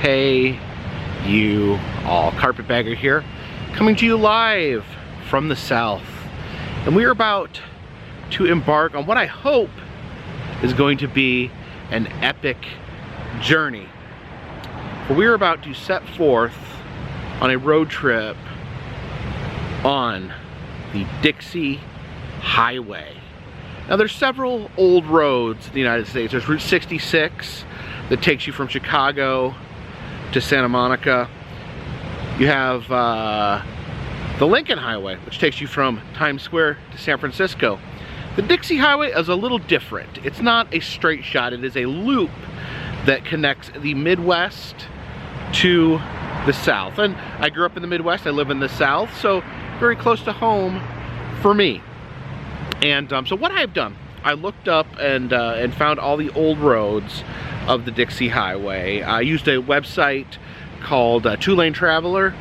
Hey, you all. Carpetbagger here, coming to you live from the south. And we are about to embark on what I hope is going to be an epic journey. But we are about to set forth on a road trip on the Dixie Highway. Now there's several old roads in the United States. There's Route 66 that takes you from Chicago to Santa Monica. You have the Lincoln Highway, which takes you from Times Square to San Francisco. The Dixie Highway is a little different. It's not a straight shot, it is a loop that connects the Midwest to the South. And I grew up in the Midwest, I live in the South, so very close to home for me. And so what I've done, I looked up and found all the old roads of the Dixie Highway. I used a website called Two-Lane Traveler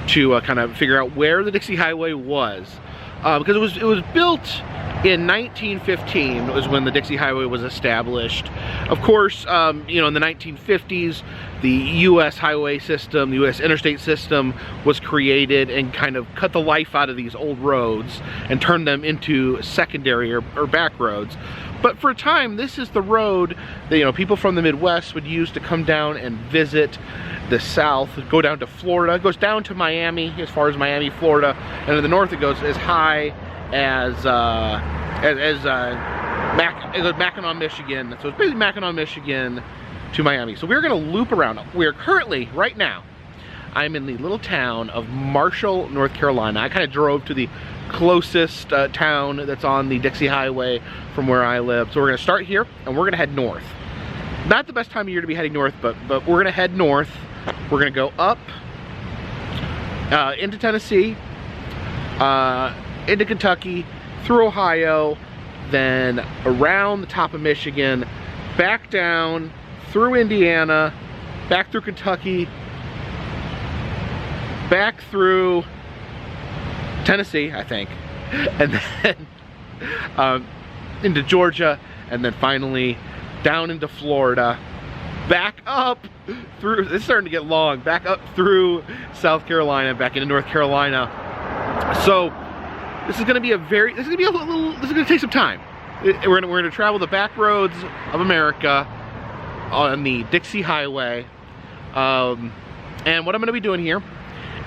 to kind of figure out where the Dixie Highway was. Because it was built in 1915 was when the Dixie Highway was established. Of course, you know, in the 1950s, the U.S. highway system, the U.S. interstate system was created and kind of cut the life out of these old roads and turned them into secondary or back roads. But for a time, this is the road that, you know, people from the Midwest would use to come down and visit the South, go down to Florida. It goes down to Miami, as far as Miami, Florida, and in the north it goes as high as Mackinac, Michigan. So it's basically Mackinac, Michigan to Miami. So we're gonna loop around. We're currently, right now, I'm in the little town of Marshall, North Carolina. I kind of drove to the closest town that's on the Dixie Highway from where I live. So we're gonna start here and we're gonna head north. Not the best time of year to be heading north, but we're gonna head north. We're gonna go up into Tennessee, into Kentucky, through Ohio, then around the top of Michigan, back down, through Indiana, back through Kentucky, back through Tennessee, I think, and then into Georgia, and then finally down into Florida, back up through, it's starting to get long, back up through South Carolina, back into North Carolina. So this is going to be this is going to take some time. We're going to travel the back roads of America on the Dixie Highway. And what I'm going to be doing here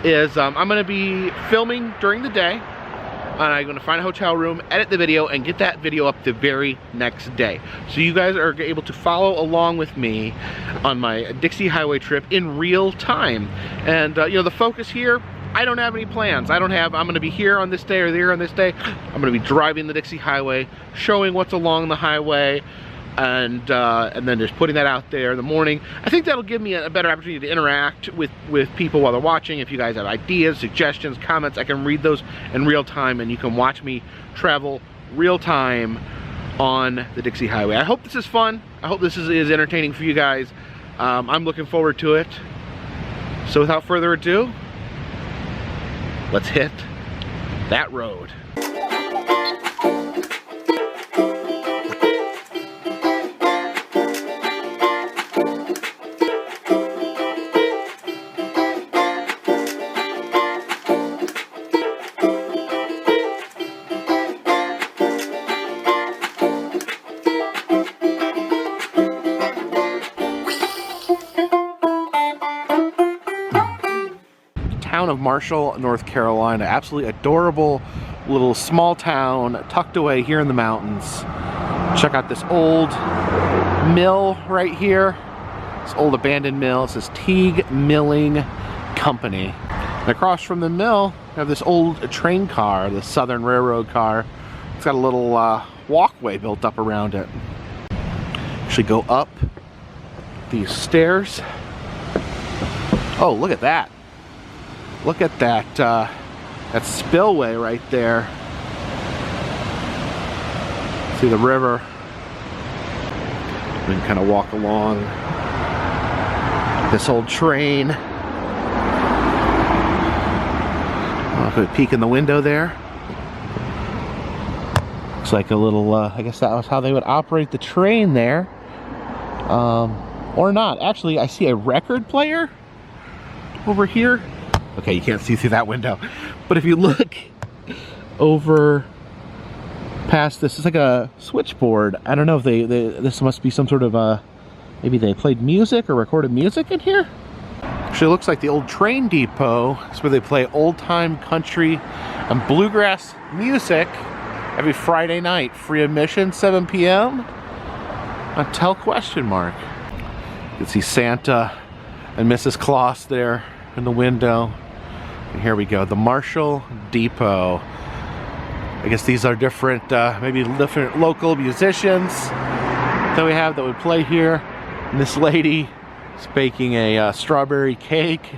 is I'm going to be filming during the day. And I'm going to find a hotel room, edit the video, and get that video up the very next day. So you guys are able to follow along with me on my Dixie Highway trip in real time. And you know, the focus here, I don't have any plans. I'm going to be here on this day or there on this day. I'm going to be driving the Dixie Highway, showing what's along the highway, and then just putting that out there in the morning. I think that'll give me a better opportunity to interact with people while they're watching. If you guys have ideas, suggestions, comments, I can read those in real time, and you can watch me travel real time on the Dixie Highway. I hope this is fun. I hope this is entertaining for you guys. I'm looking forward to it. So without further ado, let's hit that road. Town of Marshall, North Carolina. Absolutely adorable little small town tucked away here in the mountains. Check out this old mill right here. This old abandoned mill. It says Teague Milling Company. And across from the mill, we have this old train car, the Southern Railroad car. It's got a little walkway built up around it. Actually go up these stairs. Oh, look at that. Look at that, that spillway right there. See the river. We can kind of walk along this old train. I'll put a peek in the window there. Looks like a little, I guess that was how they would operate the train there. Or not. Actually, I see a record player over here. Okay, you can't see through that window. But if you look over past this, it's like a switchboard. I don't know if this must be some sort of maybe they played music or recorded music in here. Actually, it looks like the old train depot. It's where they play old-time country and bluegrass music every Friday night. Free admission, 7 p.m. until ? You can see Santa and Mrs. Claus there in the window. And here we go, the Marshall Depot. I guess these are different, maybe different local musicians that we have that would play here. And this lady is baking a strawberry cake.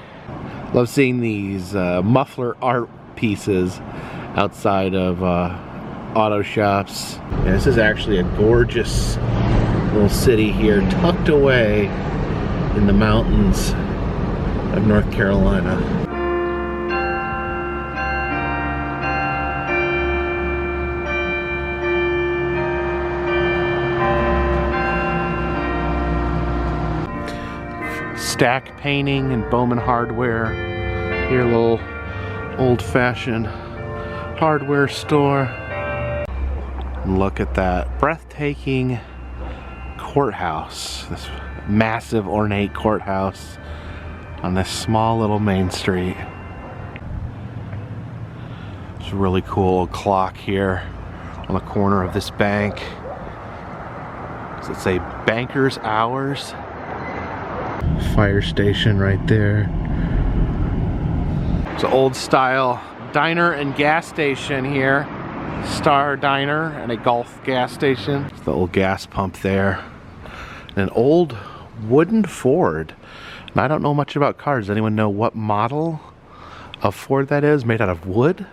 Love seeing these muffler art pieces outside of auto shops. Yeah, this is actually a gorgeous little city here, tucked away in the mountains of North Carolina. Stack painting and Bowman hardware. Here, a little old-fashioned hardware store. And look at that breathtaking courthouse. This massive ornate courthouse on this small little main street. It's a really cool clock here on the corner of this bank. Does it say banker's hours? Fire station right there. It's an old style diner and gas station here. Star Diner and a Gulf gas station. It's the old gas pump there. And an old wooden Ford. And I don't know much about cars. Does anyone know what model of Ford that is? Made out of wood?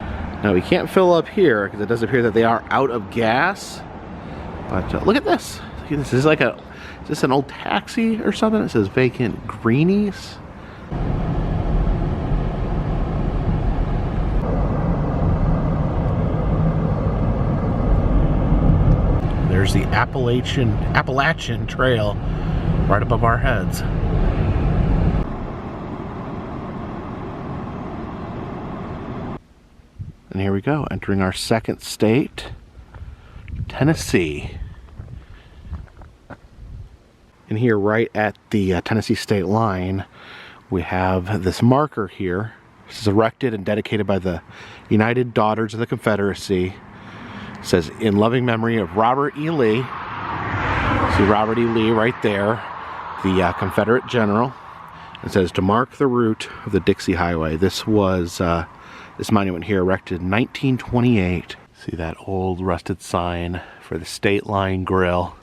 Now we can't fill up here because it does appear that they are out of gas. But look at this. Look at this. This is like a, is this an old taxi or something? It says vacant greenies. There's the Appalachian Trail right above our heads. And here we go, entering our second state, Tennessee. And here right at the Tennessee state line, we have this marker here. This is erected and dedicated by the United Daughters of the Confederacy. It says, in loving memory of Robert E. Lee. See Robert E. Lee right there, the Confederate general. It says, to mark the route of the Dixie Highway. This was, this monument here erected in 1928. See that old rusted sign for the State Line Grill.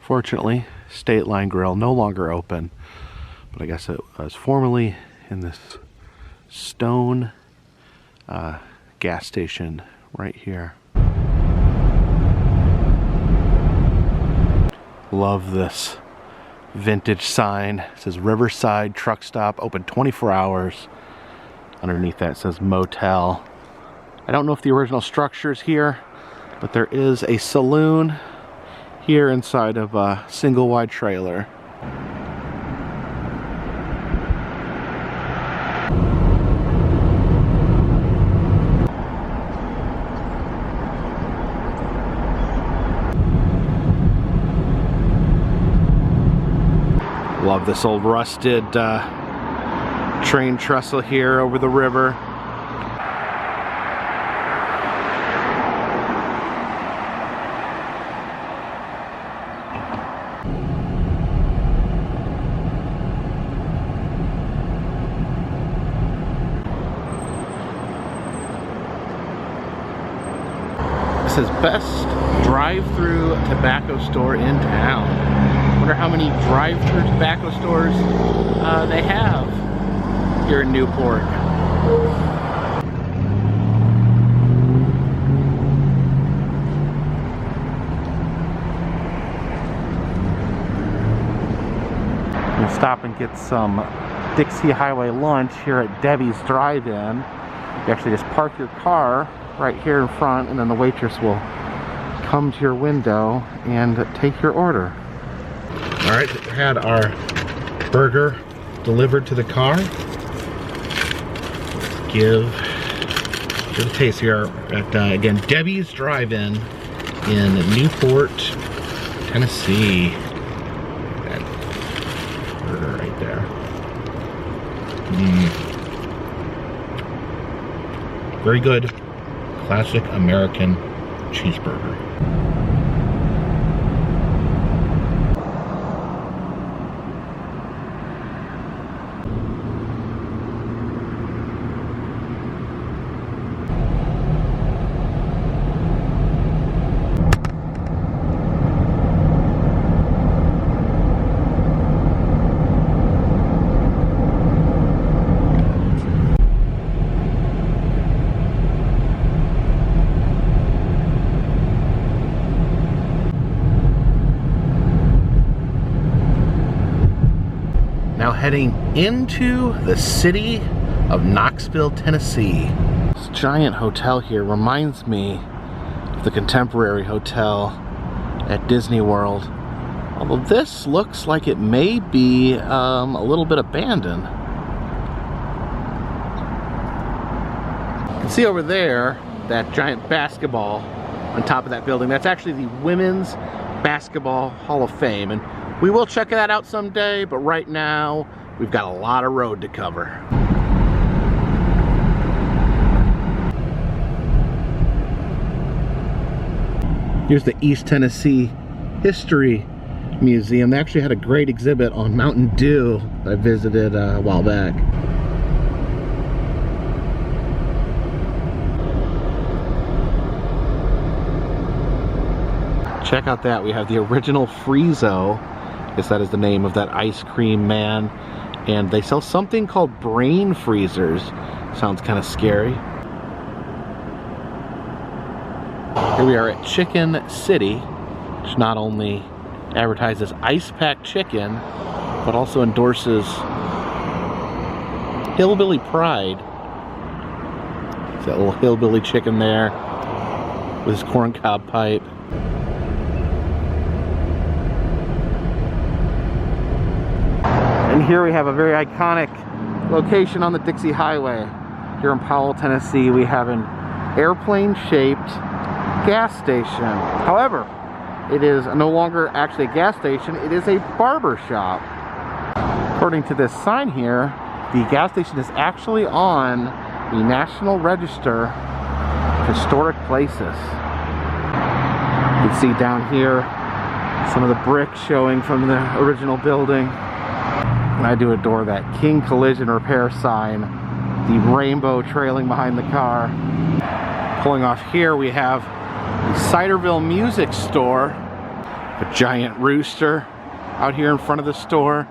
Fortunately, State Line Grill no longer open, but I guess it was formerly in this stone gas station right here. Love this vintage sign. It says Riverside Truck Stop, open 24 hours. Underneath that it says motel. I don't know if the original structure is here, but there is a saloon here inside of a single wide trailer. Love this old rusted train trestle here over the river. It says best drive-through tobacco store in town. Wonder how many drive-through tobacco stores they have here in Newport. We'll stop and get some Dixie Highway lunch here at Debbie's Drive-In. You actually just park your car right here in front, and then the waitress will come to your window and take your order. All right, we had our burger delivered to the car. Let's give a taste here at, again, Debbie's Drive-In in Newport, Tennessee. That burger right there. Very good, classic American cheeseburger. Now heading into the city of Knoxville, Tennessee. This giant hotel here reminds me of the Contemporary Hotel at Disney World. Although this looks like it may be a little bit abandoned. You can see over there that giant basketball on top of that building. That's actually the Women's Basketball Hall of Fame. And we will check that out someday, but right now, we've got a lot of road to cover. Here's the East Tennessee History Museum. They actually had a great exhibit on Mountain Dew that I visited a while back. Check out that. We have the original Friezo. I guess that is the name of that ice cream man. And they sell something called brain freezers. Sounds kind of scary. Here we are at Chicken City, which not only advertises ice-packed chicken, but also endorses Hillbilly Pride. There's that little hillbilly chicken there with his corncob pipe. And here we have a very iconic location on the Dixie Highway. Here in Powell, Tennessee, we have an airplane-shaped gas station. However, it is no longer actually a gas station, it is a barber shop. According to this sign here, the gas station is actually on the National Register of Historic Places. You can see down here some of the bricks showing from the original building. And I do adore that King Collision Repair sign, the rainbow trailing behind the car. Pulling off here, we have the Ciderville Music Store, a giant rooster out here in front of the store.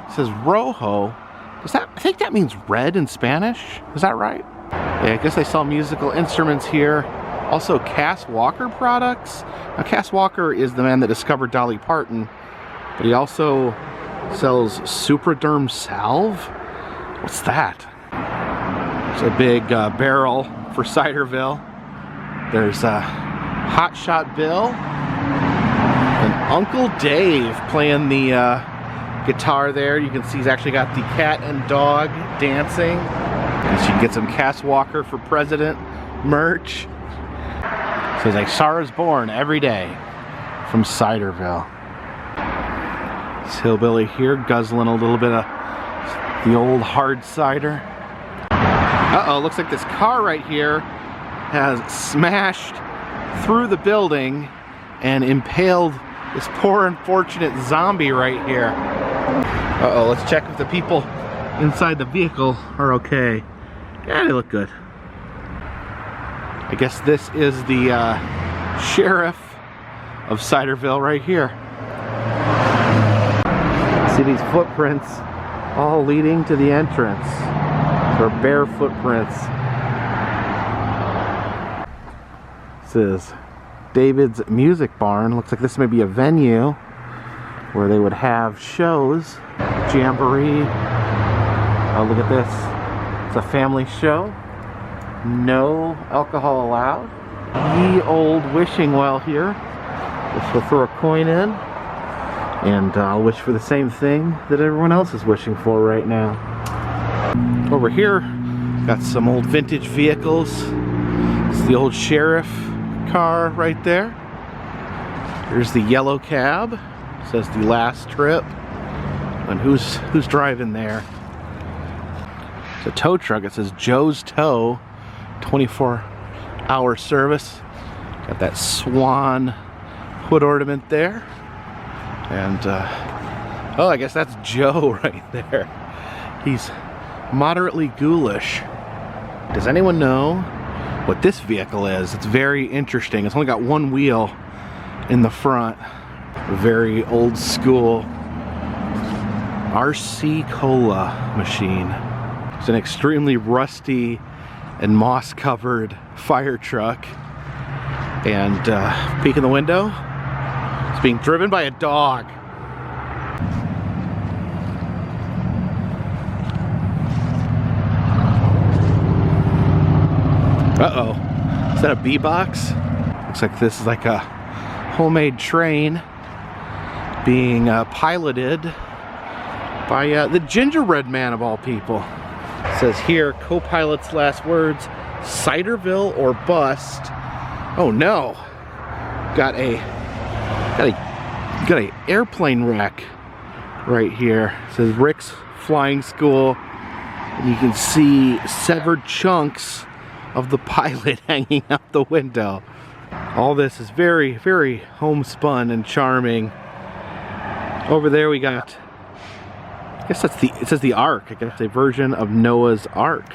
It says Rojo. I think that means red in Spanish. Is that right? Yeah, I guess they sell musical instruments here. Also Cass Walker products. Now Cass Walker is the man that discovered Dolly Parton, but he also sells Supraderm salve. What's that? It's a big barrel for Ciderville. There's Hot Shot Bill and Uncle Dave playing the guitar there. You can see he's actually got the cat and dog dancing. And so you can get some Cass Walker for President merch. It says like Sarah's born every day from Ciderville. This hillbilly here guzzling a little bit of the old hard cider. Uh-oh, looks like this car right here has smashed through the building and impaled this poor unfortunate zombie right here. Uh-oh, let's check if the people inside the vehicle are okay. Yeah, they look good. I guess this is the sheriff of Ciderville right here. See these footprints all leading to the entrance. They're bare footprints. This is David's Music Barn. Looks like this may be a venue where they would have shows. Jamboree. Oh, look at this. It's a family show. No alcohol allowed. Ye old wishing well here. Just we'll throw a coin in. And I'll wish for the same thing that everyone else is wishing for right now. Over here, got some old vintage vehicles. It's the old sheriff car right there. Here's the yellow cab. It says the last trip. And who's driving there? It's a tow truck. It says Joe's Tow, 24-hour service. Got that swan hood ornament there. And, oh, I guess that's Joe right there. He's moderately ghoulish. Does anyone know what this vehicle is? It's very interesting. It's only got one wheel in the front. A very old school RC Cola machine. It's an extremely rusty and moss-covered fire truck. And peek in the window. It's being driven by a dog. Uh-oh. Is that a bee box? Looks like this is like a homemade train being piloted by the gingerbread man of all people. It says here, co-pilot's last words, Ciderville or bust. Oh no. Got a airplane wreck right here. It says Rick's Flying School. And you can see severed chunks of the pilot hanging out the window. All this is very, very homespun and charming. Over there we got, I guess that's it says the Ark. I guess a version of Noah's Ark.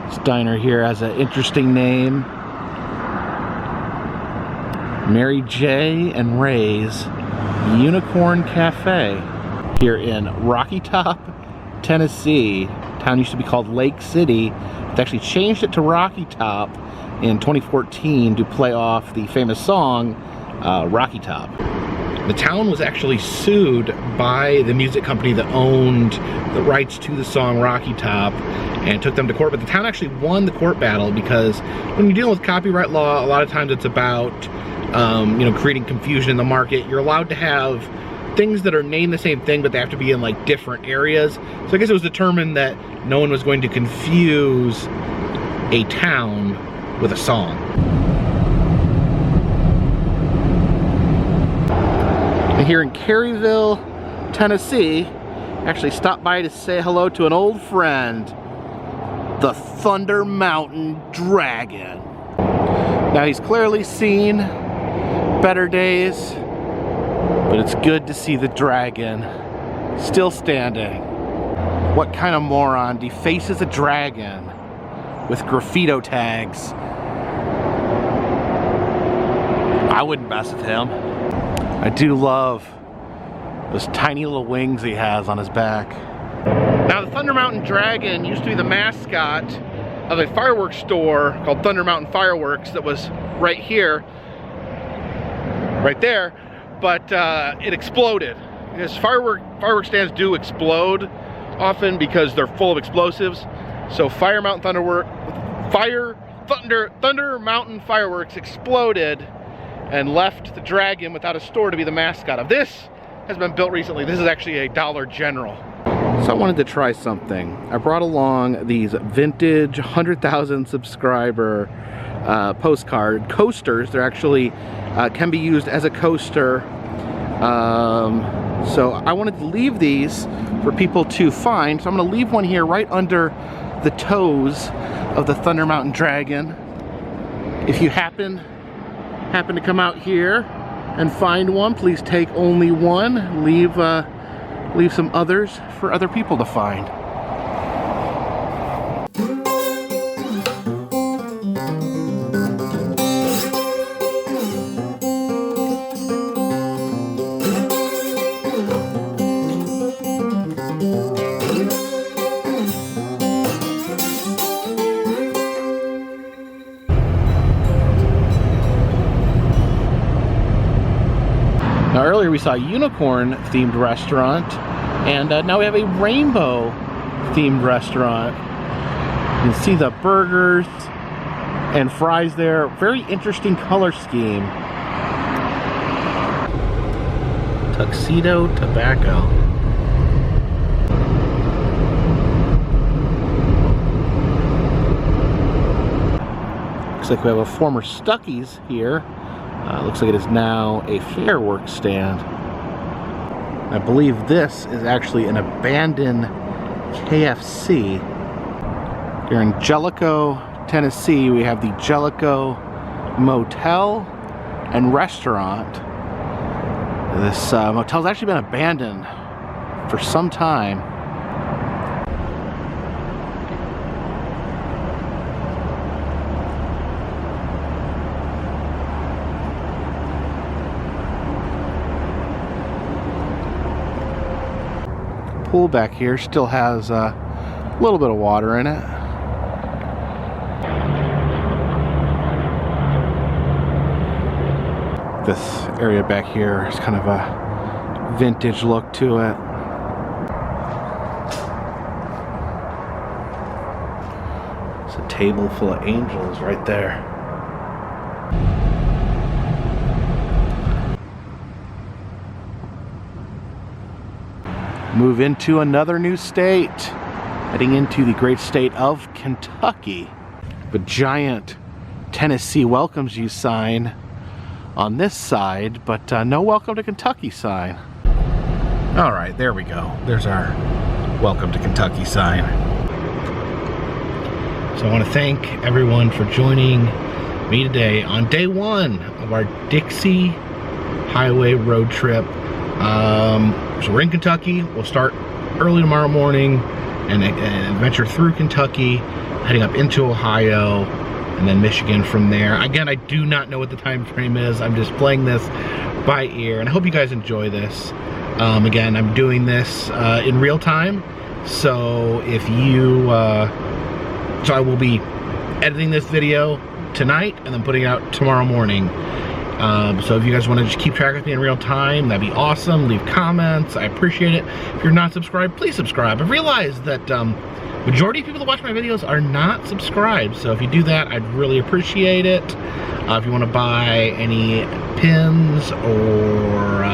This diner here has an interesting name. Mary J. and Ray's Unicorn Cafe here in Rocky Top, Tennessee. The town used to be called Lake City. They actually changed it to Rocky Top in 2014 to play off the famous song Rocky Top. The town was actually sued by the music company that owned the rights to the song Rocky Top and took them to court, but the town actually won the court battle because when you're dealing with copyright law, a lot of times it's about you know, creating confusion in the market. You're allowed to have things that are named the same thing, but they have to be in like different areas. So I guess it was determined that no one was going to confuse a town with a song. And here in Caryville, Tennessee, actually stopped by to say hello to an old friend, the Thunder Mountain Dragon. Now he's clearly seen better days, but it's good to see the dragon still standing. What kind of moron defaces a dragon with graffito tags? I wouldn't mess with him. I do love those tiny little wings he has on his back. Now the Thunder Mountain Dragon used to be the mascot of a fireworks store called Thunder Mountain Fireworks that was right here, right there, but it exploded. Because firework stands do explode often because they're full of explosives. So Thunder Mountain Fireworks exploded and left the dragon without a store to be the mascot of. This has been built recently. This is actually a Dollar General. So I wanted to try something. I brought along these vintage 100,000 subscriber postcard coasters. They're actually can be used as a coaster. So I wanted to leave these for people to find. So I'm going to leave one here right under the toes of the Thunder Mountain Dragon. If you happen to come out here and find one, please take only one. Leave some others for other people to find. Now earlier we saw a unicorn themed restaurant, and now we have a rainbow themed restaurant. You can see the burgers and fries there. Very interesting color scheme. Tuxedo Tobacco. Looks like we have a former Stuckey's here. Looks like it is now a fireworks stand. I believe this is actually an abandoned KFC. Here in Jellicoe, Tennessee, we have the Jellicoe Motel and Restaurant. This motel's actually been abandoned for some time. Pool back here still has a little bit of water in it. This area back here is kind of a vintage look to it. It's a table full of angels right there. Move into another new state, heading into the great state of Kentucky. The giant Tennessee welcomes you sign on this side, but no welcome to Kentucky sign. All right, there we go. There's our welcome to Kentucky sign. So I want to thank everyone for joining me today on day one of our Dixie highway road trip. So we're in Kentucky. We'll start early tomorrow morning and adventure through Kentucky, heading up into Ohio, and then Michigan from there. Again, I do not know what the time frame is. I'm just playing this by ear, and I hope you guys enjoy this. Again, I'm doing this in real time, so if you, so I will be editing this video tonight and then putting it out tomorrow morning. So if you guys want to just keep track with me in real time, that'd be awesome. Leave comments. I appreciate it. If you're not subscribed, please subscribe. I realize that majority of people that watch my videos are not subscribed. So if you do that, I'd really appreciate it. If you want to buy any pins or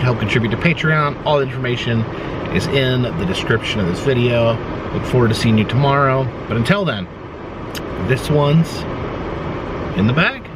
help contribute to Patreon, all the information is in the description of this video. Look forward to seeing you tomorrow. But until then, this one's in the bag.